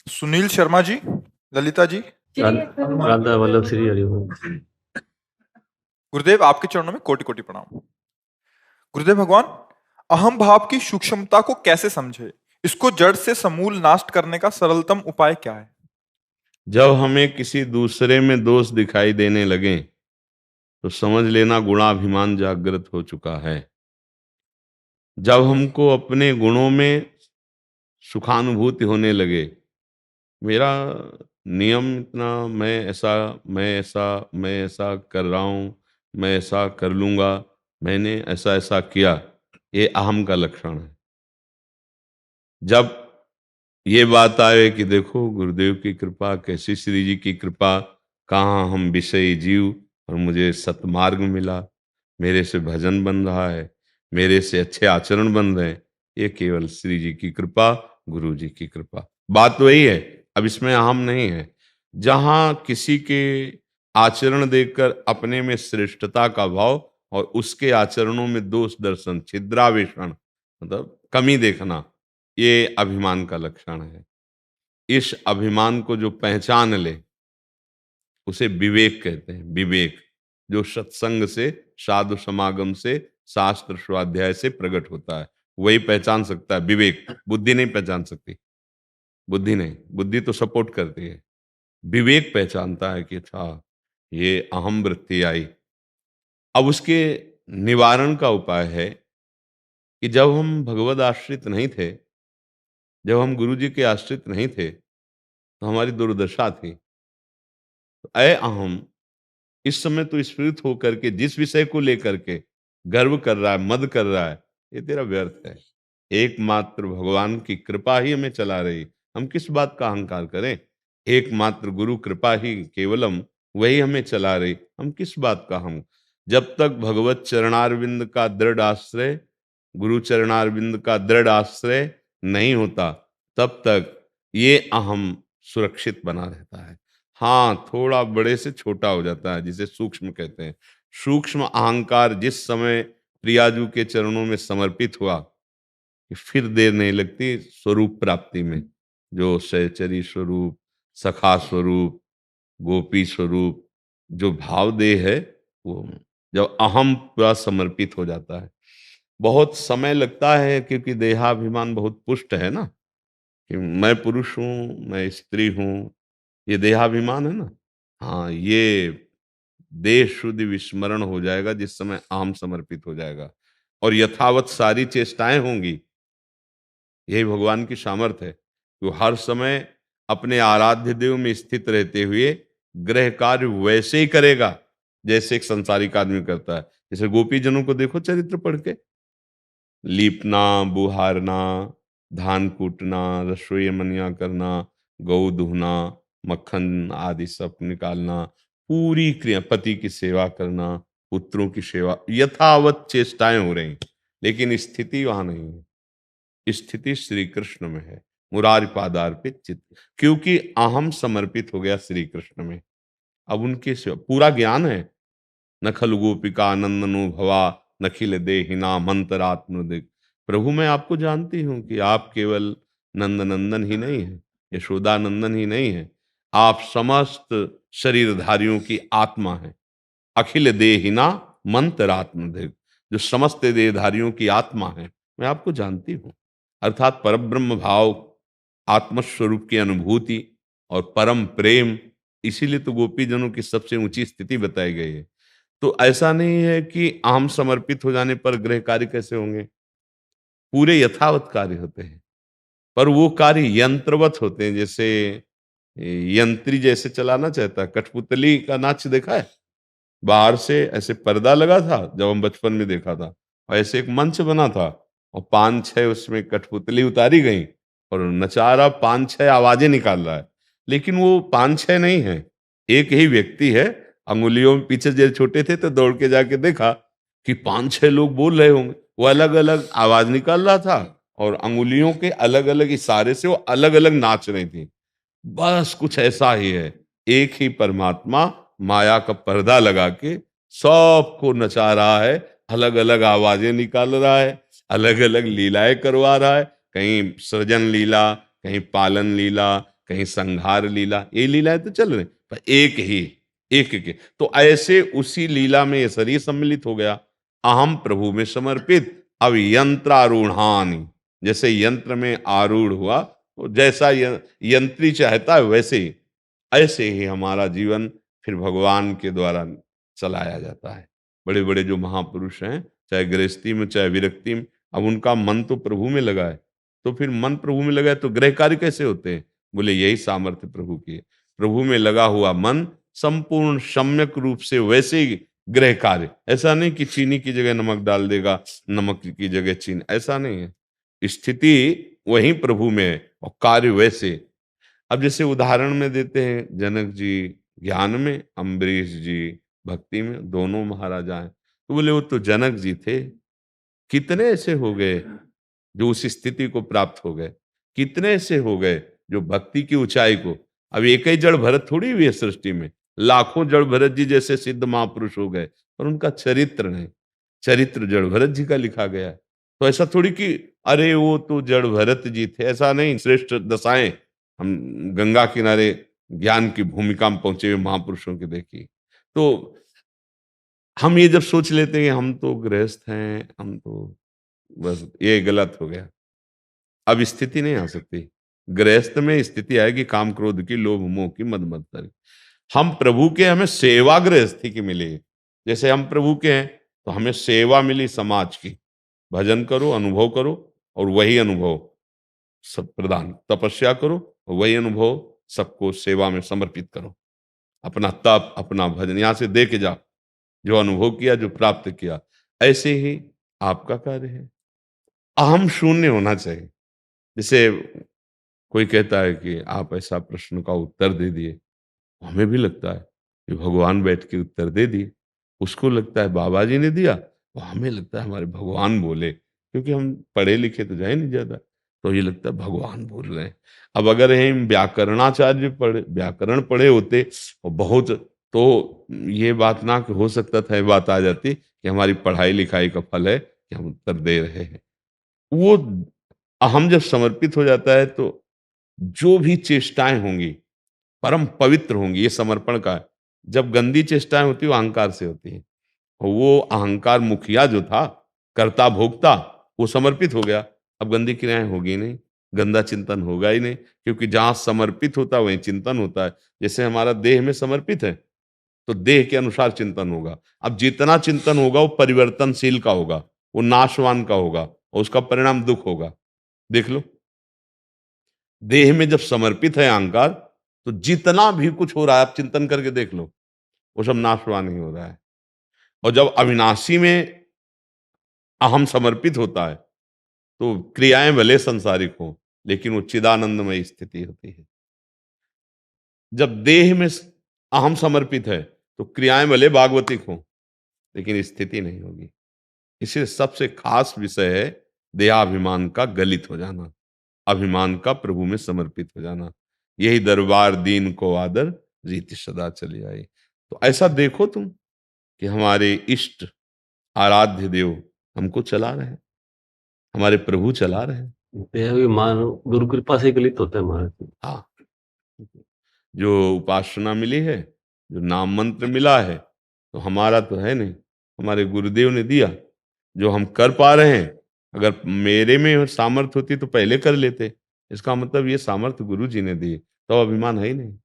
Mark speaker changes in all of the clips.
Speaker 1: सुनील शर्मा जी, ललिता जी।
Speaker 2: राधा वल्लभ श्री हरिओम।
Speaker 1: गुरुदेव, आपके चरणों में कोटि कोटि प्रणाम। गुरुदेव भगवान, अहम भाव की सूक्ष्मता को कैसे समझे? इसको जड़ से समूल नाश करने का सरलतम उपाय क्या है?
Speaker 3: जब हमें किसी दूसरे में दोष दिखाई देने लगे तो समझ लेना गुणाभिमान जागृत हो चुका है। जब हमको अपने गुणों में सुखानुभूति होने लगे, मेरा नियम इतना, मैं ऐसा कर रहा हूँ, मैं ऐसा कर लूंगा, मैंने ऐसा ऐसा किया, ये अहम का लक्षण है। जब ये बात आए कि देखो गुरुदेव की कृपा, कैसी श्री जी की कृपा, कहाँ हम विषयी जीव और मुझे सतमार्ग मिला, मेरे से भजन बन रहा है, मेरे से अच्छे आचरण बन रहे हैं, ये केवल श्री जी की कृपा, गुरु जी की कृपा। बात वही है, अब इसमें अहम नहीं है। जहां किसी के आचरण देखकर अपने में श्रेष्ठता का भाव और उसके आचरणों में दोष दर्शन, छिद्रावेषण, मतलब कमी देखना, ये अभिमान का लक्षण है। इस अभिमान को जो पहचान ले उसे विवेक कहते हैं। विवेक जो सत्संग से, साधु समागम से, शास्त्र स्वाध्याय से प्रकट होता है, वही पहचान सकता है। विवेक, बुद्धि नहीं पहचान सकती। बुद्धि नहीं, बुद्धि तो सपोर्ट करती है। विवेक पहचानता है कि अच्छा ये अहम वृत्ति आई। अब उसके निवारण का उपाय है कि जब हम भगवद आश्रित नहीं थे, जब हम गुरु जी के आश्रित नहीं थे, तो हमारी दुर्दशा थी। तो अय अहम इस समय तो स्फुरित होकर के जिस विषय को लेकर के गर्व कर रहा है, मद कर रहा है, ये तेरा व्यर्थ है। एकमात्र भगवान की कृपा ही हमें चला रही, हम किस बात का अहंकार करें। एकमात्र गुरु कृपा ही केवलम, वही हमें चला रही, हम किस बात का हम। जब तक भगवत चरणारविंद का दृढ़ आश्रय, गुरु चरणारविंद का दृढ़ आश्रय नहीं होता, तब तक ये अहम सुरक्षित बना रहता है। हाँ, थोड़ा बड़े से छोटा हो जाता है, जिसे सूक्ष्म कहते हैं। सूक्ष्म अहंकार जिस समय प्रियाजू के चरणों में समर्पित हुआ, कि फिर देर नहीं लगती स्वरूप प्राप्ति में। जो सहचरी स्वरूप, सखा स्वरूप, गोपी स्वरूप, जो भाव देह है, वो जब अहम पूरा समर्पित हो जाता है। बहुत समय लगता है, क्योंकि देहाभिमान बहुत पुष्ट है ना, कि मैं पुरुष हूँ, मैं स्त्री हूँ, ये देहाभिमान है ना। हाँ, ये देह शुद्धि विस्मरण हो जाएगा जिस समय अहम समर्पित हो जाएगा, और यथावत सारी चेष्टाएं होंगी। यही भगवान की सामर्थ है, वो हर समय अपने आराध्य देव में स्थित रहते हुए गृह कार्य वैसे ही करेगा जैसे एक संसारिक आदमी करता है। जैसे गोपी जनों को देखो चरित्र पढ़ के, लीपना, बुहारना, धान कूटना, रसोई मनिया करना, गौ दुहना, मक्खन आदि सब निकालना, पूरी क्रिया, पति की सेवा करना, पुत्रों की सेवा, यथावत चेष्टाएं हो रही, लेकिन स्थिति वहां नहीं है। स्थिति श्री कृष्ण में है, मुरारी पादार्पित चित्त, क्योंकि अहम समर्पित हो गया श्री कृष्ण में। अब उनके पूरा ज्ञान है। न खल गोपिका नंदनो भवा, नखिल देहिना मंतरात्म दिग। प्रभु, मैं आपको जानती हूं कि आप केवल नंद नंदन ही नहीं है, यशोदा नंदन ही नहीं है, आप समस्त शरीरधारियों की आत्मा है। अखिल देहिना मंतरात्म दिग, जो समस्त देहधारियों की आत्मा है, मैं आपको जानती हूं। अर्थात परब्रह्म भाव, आत्मस्वरूप की अनुभूति और परम प्रेम, इसीलिए तो गोपी जनों की सबसे ऊंची स्थिति बताई गई है। तो ऐसा नहीं है कि आम समर्पित हो जाने पर गृह कार्य कैसे होंगे, पूरे यथावत कार्य होते हैं, पर वो कार्य यंत्रवत होते हैं। जैसे यंत्री जैसे चलाना चाहता है, कठपुतली का नाच देखा है? बाहर से ऐसे पर्दा लगा था, जब हम बचपन में देखा था, और ऐसे एक मंच बना था, और 5-6 उसमें कठपुतली उतारी गई, और नचा रहा, 5-6 आवाजें निकाल रहा है, लेकिन वो 5-6 नहीं है, एक ही व्यक्ति है। अंगुलियों में पीछे जब छोटे थे तो दौड़ के जाके देखा कि 5-6 लोग बोल रहे होंगे, वो अलग अलग आवाज निकाल रहा था, और अंगुलियों के अलग अलग इशारे से वो अलग अलग नाच रही थी। बस कुछ ऐसा ही है, एक ही परमात्मा माया का पर्दा लगा के सबको नचा रहा है, अलग अलग आवाजें निकाल रहा है, अलग अलग लीलाएं करवा रहा है। कहीं सृजन लीला, कहीं पालन लीला, कहीं संहार लीला, ये लीलाएं तो चल रही, पर एक के तो ऐसे उसी लीला में ये शरीर सम्मिलित हो गया। अहम प्रभु में समर्पित, अब यंत्रारूढ़ानि, जैसे यंत्र में आरूढ़ हुआ, तो जैसा यंत्री चाहता है वैसे ही, ऐसे ही हमारा जीवन फिर भगवान के द्वारा चलाया जाता है। बड़े बड़े जो महापुरुष हैं, चाहे गृहस्थी में चाहे विरक्ति में, अब उनका मन तो प्रभु में लगा है, तो फिर मन प्रभु में लगा है तो गृह कार्य कैसे होते हैं? बोले यही सामर्थ्य प्रभु की है। प्रभु में लगा हुआ मन संपूर्ण सम्यक रूप से वैसे ही गृह कार्य, ऐसा नहीं कि चीनी की जगह नमक डाल देगा, नमक की जगह चीनी, ऐसा नहीं है। स्थिति वही प्रभु में है और कार्य वैसे। अब जैसे उदाहरण में देते हैं, जनक जी ज्ञान में, अम्बरीश जी भक्ति में, दोनों महाराजा हैं। तो बोले वो तो जनक जी थे, कितने ऐसे हो गए जो उस स्थिति को प्राप्त हो गए, कितने ऐसे हो गए जो भक्ति की ऊंचाई को, अब एक ही जड़ भरत थोड़ी हुई है सृष्टि में, लाखों जड़ भरत जी जैसे सिद्ध महापुरुष हो गए, पर उनका चरित्र नहीं, चरित्र जड़ भरत जी का लिखा गया है। तो ऐसा थोड़ी कि अरे वो तो जड़ भरत जी थे, ऐसा नहीं। श्रेष्ठ दशाएं हम गंगा किनारे ज्ञान की भूमिका में पहुंचे हुए महापुरुषों की देखी, तो हम ये जब सोच लेते हैं कि हम तो गृहस्थ हैं, हम तो बस, ये गलत हो गया। अब स्थिति नहीं आ सकती। गृहस्थ में स्थिति आएगी काम क्रोध की, लोभ मोह की, मद मत्सर। हम प्रभु के, हमें सेवा गृहस्थी की मिली। जैसे हम प्रभु के हैं तो हमें सेवा मिली समाज की, भजन करो, अनुभव करो, और वही अनुभव सब प्रदान, तपस्या करो और वही अनुभव सबको सेवा में समर्पित करो। अपना तप, अपना भजन यहां से दे के जाओ, जो अनुभव किया, जो प्राप्त किया, ऐसे ही आपका कार्य है। अहम शून्य होना चाहिए। जैसे कोई कहता है कि आप ऐसा प्रश्न का उत्तर दे दिए, हमें भी लगता है कि भगवान बैठ के उत्तर दे दिए, उसको लगता है बाबा जी ने दिया, और हमें लगता है हमारे भगवान बोले, क्योंकि हम पढ़े लिखे तो जाए नहीं ज्यादा, तो ये लगता है भगवान बोल रहे हैं। अब अगर हम व्याकरणाचार्य पढ़े, व्याकरण पढ़े होते और बहुत, तो ये बात ना कि हो सकता था, ये बात आ जाती कि हमारी पढ़ाई लिखाई का फल है कि हम उत्तर दे रहे हैं। वो अहम जब समर्पित हो जाता है तो जो भी चेष्टाएं होंगी परम पवित्र होंगी, ये समर्पण का है। जब गंदी चेष्टाएं होती है वो अहंकार से होती है, और वो अहंकार मुखिया जो था, कर्ता भोक्ता, वो समर्पित हो गया, अब गंदी क्रियाएं होगी नहीं, गंदा चिंतन होगा ही नहीं, क्योंकि जहां समर्पित होता है वहीं चिंतन होता है। जैसे हमारा देह में समर्पित है तो देह के अनुसार चिंतन होगा। अब जितना चिंतन होगा वो परिवर्तनशील का होगा, वो नाशवान का होगा, और उसका परिणाम दुख होगा। देख लो, देह में जब समर्पित है अहंकार, तो जितना भी कुछ हो रहा है आप चिंतन करके देख लो, वो सब नाशवान ही हो रहा है। और जब अविनाशी में अहम समर्पित होता है तो क्रियाएं भले संसारिक हो, लेकिन वो चिदानंदमय स्थिति होती है। जब देह में अहम समर्पित है तो क्रियाएं भले भागवतिक हो, लेकिन स्थिति नहीं होगी। इसलिए सबसे खास विषय है देहाभिमान का गलित हो जाना, अभिमान का प्रभु में समर्पित हो जाना। यही दरबार दीन को आदर, रीति सदा चली आई। तो ऐसा देखो तुम कि हमारे इष्ट आराध्य देव हमको चला रहे हैं, हमारे प्रभु चला रहे हैं।
Speaker 2: देहाभिमान गुरु कृपा से गलित होता है महाराज।
Speaker 3: हाँ, जो उपासना मिली है, जो नाम मंत्र मिला है, तो हमारा तो है नहीं, हमारे गुरुदेव ने दिया। जो हम कर पा रहे हैं, अगर मेरे में सामर्थ्य होती तो पहले कर लेते। इसका मतलब ये सामर्थ्य गुरु जी ने दी, तो अभिमान है ही नहीं।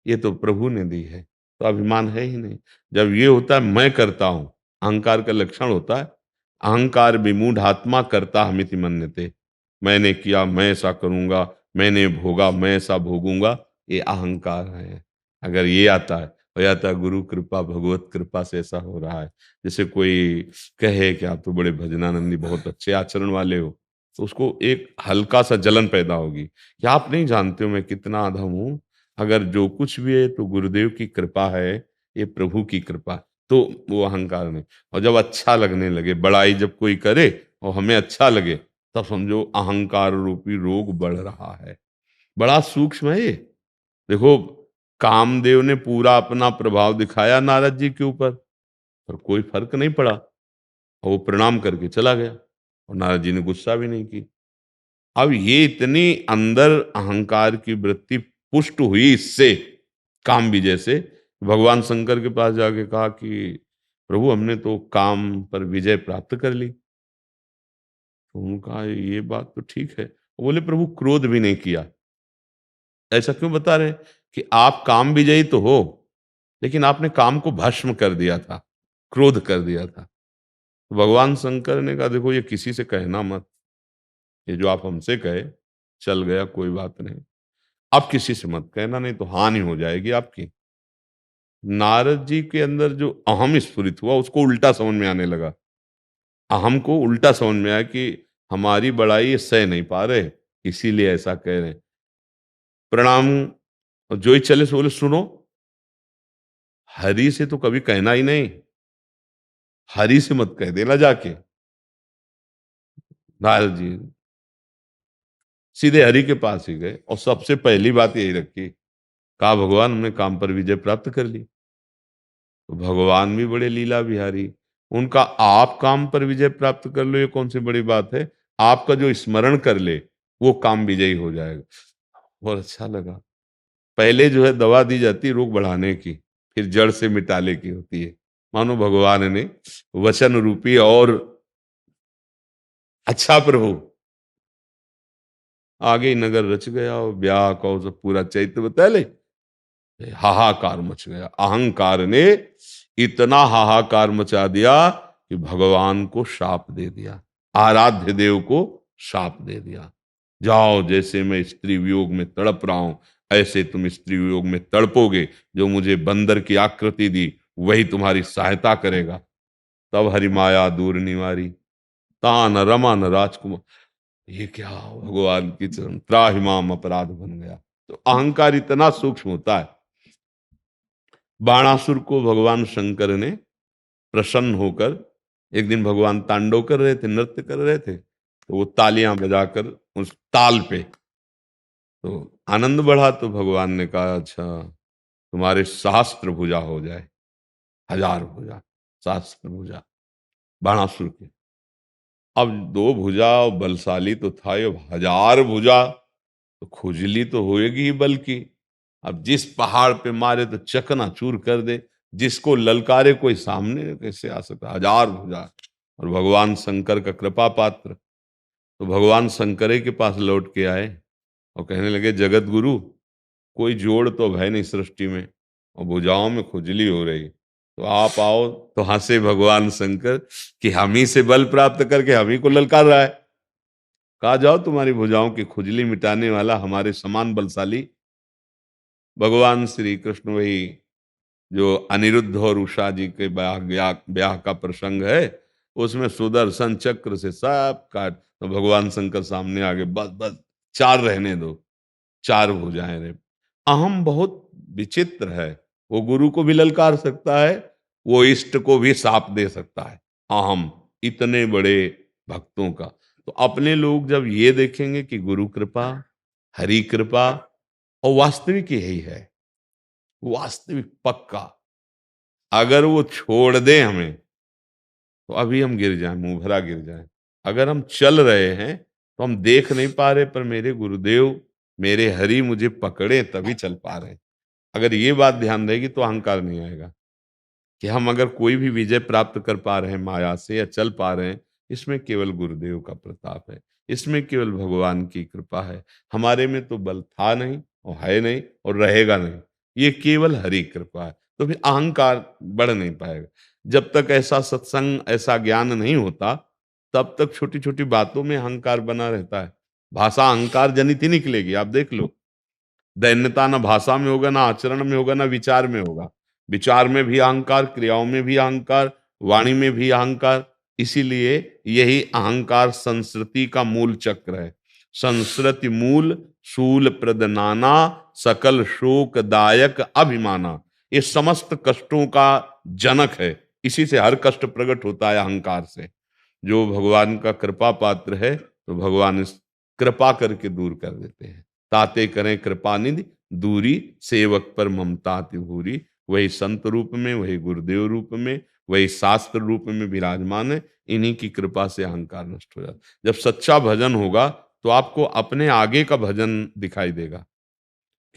Speaker 3: ये तो प्रभु ने दी है, तो अभिमान है ही नहीं। जब ये होता है मैं करता हूं, अहंकार का लक्षण होता है, अहंकार विमूढ़ आत्मा करता हमिति मन्यते। मैंने किया, मैं ऐसा करूंगा, मैंने भोगा, मैं ऐसा भोगूंगा, ये अहंकार है। अगर ये आता है, हो जाता है गुरु कृपा, भगवत कृपा से ऐसा हो रहा है। जैसे कोई कहे कि आप तो बड़े भजनानंदी, बहुत अच्छे आचरण वाले हो, तो उसको एक हल्का सा जलन पैदा होगी कि आप नहीं जानते हो मैं कितना अधम हूं। अगर जो कुछ भी है तो गुरुदेव की कृपा है, ये प्रभु की कृपा, तो वो अहंकार नहीं। और जब अच्छा लगने लगे, बड़ाई जब कोई करे और हमें अच्छा लगे, तब समझो अहंकार रूपी रोग बढ़ रहा है। बड़ा सूक्ष्म है ये। देखो, कामदेव ने पूरा अपना प्रभाव दिखाया नारद जी के ऊपर, पर कोई फर्क नहीं पड़ा, और वो प्रणाम करके चला गया, और नारद जी ने गुस्सा भी नहीं की। अब ये इतनी अंदर अहंकार की वृत्ति पुष्ट हुई इससे काम विजय से। भगवान शंकर के पास जाके कहा कि प्रभु हमने तो काम पर विजय प्राप्त कर ली। तो उन्होंने कहा ये बात तो ठीक है। वो बोले प्रभु क्रोध भी नहीं किया। ऐसा क्यों बता रहे हैं कि आप काम विजयी तो हो, लेकिन आपने काम को भस्म कर दिया था, क्रोध कर दिया था। तो भगवान शंकर ने कहा देखो ये किसी से कहना मत, ये जो आप हमसे कहे चल गया कोई बात नहीं, अब किसी से मत कहना नहीं तो हानि हो जाएगी आपकी। नारद जी के अंदर जो अहम स्फुरित हुआ उसको उल्टा समझ में आने लगा। अहम को उल्टा समझ में आया कि हमारी बड़ाई ये सह नहीं पा रहे, इसीलिए ऐसा कह रहे हैं। प्रणाम। और जो ही चले सो बोले सुनो, हरि से तो कभी कहना ही नहीं, हरि से मत कह देना जाके। नारद जी सीधे हरि के पास ही गए और सबसे पहली बात यही रखी, कहा भगवान हमने काम पर विजय प्राप्त कर ली। तो भगवान भी बड़े लीला बिहारी, उनका आप काम पर विजय प्राप्त कर लो ये कौन सी बड़ी बात है, आपका जो स्मरण कर ले वो काम विजयी हो जाएगा। बहुत अच्छा लगा। पहले जो है दवा दी जाती है रोग बढ़ाने की, फिर जड़ से मिटाने की होती है। मानो भगवान ने वचन रूपी और अच्छा प्रभु आगे ही नगर रच गया और ब्याह का सब पूरा चैत्र बता ले, हाहाकार मच गया। अहंकार ने इतना हाहाकार मचा दिया कि भगवान को शाप दे दिया, आराध्य देव को शाप दे दिया। जाओ, जैसे मैं स्त्री वियोग में तड़प रहा हूं ऐसे तुम स्त्री वियोग में तड़पोगे। जो मुझे बंदर की आकृति दी वही तुम्हारी सहायता करेगा। तब हरिमाया दूर निवारी, तान रमा न राजकुमार। ये क्या भगवान की चरण, त्राहिमाम अपराध बन गया। तो अहंकार इतना सूक्ष्म होता है। बाणासुर को भगवान शंकर ने प्रसन्न होकर, एक दिन भगवान तांडव कर रहे थे, नृत्य कर रहे थे, तो वो तालियां बजाकर उस ताल पे तो आनंद बढ़ा। तो भगवान ने कहा अच्छा तुम्हारे सहस्त्र भुजा हो जाए, 1000 भुजा, सहस्त्र भुजा बाणासुर के। अब 2 भुजा बलशाली तो था, ये 1000 भुजा तो खुजली तो होएगी ही बल की। अब जिस पहाड़ पे मारे तो चकनाचूर कर दे, जिसको ललकारे कोई सामने कैसे आ सकता। 1000 भुजा और भगवान शंकर का कृपा पात्र। तो भगवान शंकर के पास लौट के आए और कहने लगे जगत गुरु कोई जोड़ तो है नहीं सृष्टि में और भुजाओं में खुजली हो रही, तो आप आओ। तो हंसे भगवान शंकर कि हम ही से बल प्राप्त करके हम ही को ललकार रहा है। कहा जाओ तुम्हारी भुजाओं की खुजली मिटाने वाला हमारे समान बलशाली भगवान श्री कृष्ण। वही जो अनिरुद्ध और उषा जी के ब्याह का प्रसंग है, उसमें सुदर्शन चक्र से सब काट। तो भगवान शंकर सामने आगे, बस बस 4 रहने दो, 4 भुजाएं रहे। अहम बहुत विचित्र है, वो गुरु को भी ललकार सकता है, वो इष्ट को भी साप दे सकता है। अहम इतने बड़े भक्तों का। तो अपने लोग जब ये देखेंगे कि गुरु कृपा, हरि कृपा, और वास्तविक यही है, वास्तविक पक्का। अगर वो छोड़ दे हमें तो अभी हम गिर जाएं, मुंह भरा गिर जाएं। अगर हम चल रहे हैं तो हम देख नहीं पा रहे, पर मेरे गुरुदेव मेरे हरि मुझे पकड़े तभी चल पा रहे हैं। अगर ये बात ध्यान रहेगी तो अहंकार नहीं आएगा कि हम अगर कोई भी विजय प्राप्त कर पा रहे हैं माया से या चल पा रहे हैं, इसमें केवल गुरुदेव का प्रताप है, इसमें केवल भगवान की कृपा है। हमारे में तो बल था नहीं और है नहीं और रहेगा नहीं, ये केवल हरि कृपा है। तो फिर अहंकार बढ़ नहीं पाएगा। जब तक ऐसा सत्संग, ऐसा ज्ञान नहीं होता, तब तक छोटी छोटी बातों में अहंकार बना रहता है। भाषा अहंकार जनित ही निकलेगी। आप देख लो, दैन्यता ना भाषा में होगा, ना आचरण में होगा, ना विचार में होगा। विचार में भी अहंकार, क्रियाओं में भी अहंकार, वाणी में भी अहंकार। इसीलिए यही अहंकार संस्कृति का मूल चक्र है। संस्कृति मूल शूल प्रद नाना, सकल शोकदायक अभिमाना। ये समस्त कष्टों का जनक है। इसी से हर कष्ट प्रकट होता है, अहंकार से। जो भगवान का कृपा पात्र है तो भगवान इस कृपा करके दूर कर देते हैं। ताते करें कृपा निधि दूरी, सेवक पर ममता भूरी। वही संत रूप में, वही गुरुदेव रूप में, वही शास्त्र रूप में विराजमान है। इन्हीं की कृपा से अहंकार नष्ट हो जाता। जब सच्चा भजन होगा तो आपको अपने आगे का भजन दिखाई देगा।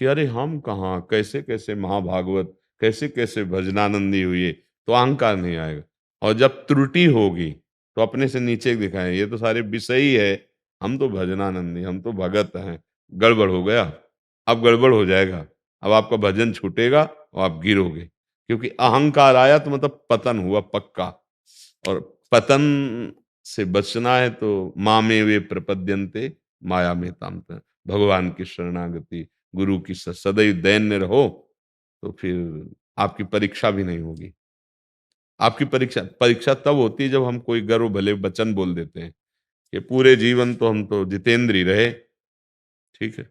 Speaker 3: कि अरे हम कहाँ, कैसे कैसे महाभागवत, कैसे कैसे भजनानंदी हुए, तो अहंकार नहीं आएगा। और जब त्रुटि होगी तो अपने से नीचे दिखाएं, ये तो सारे विषय ही है, हम तो भजनानंदी, हम तो भगत हैं। गड़बड़ हो गया, अब गड़बड़ हो जाएगा, अब आपका भजन छूटेगा और आप गिरोगे, क्योंकि अहंकार आया तो मतलब पतन हुआ पक्का। और पतन से बचना है तो मामे वे प्रपद्यन्ते माया में तामते, भगवान की शरणागति, गुरु की सदैव दैन्य रहो, तो फिर आपकी परीक्षा भी नहीं होगी। आपकी परीक्षा परीक्षा तब होती है जब हम कोई गर्व भले वचन बोल देते हैं कि पूरे जीवन तो हम तो जितेंद्री रहे, ठीक है।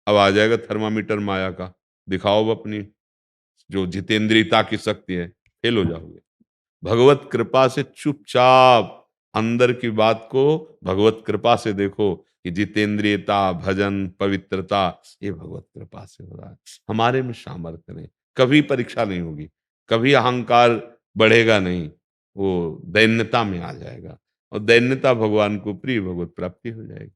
Speaker 3: अब आ जाएगा थर्मामीटर माया का, दिखाओ अब अपनी जो जितेंद्रियता की शक्ति है, फेल हो जाओगे। भगवत कृपा से चुपचाप अंदर की बात को भगवत कृपा से देखो कि जितेंद्रियता, भजन, पवित्रता, ये भगवत कृपा से हो रहा है। हमारे में सामर्थ्य नहीं, कभी परीक्षा नहीं होगी, कभी अहंकार बढ़ेगा नहीं, वो दैन्यता में आ जाएगा और दैन्यता भगवान को प्रिय, भगवत प्राप्ति हो जाएगी।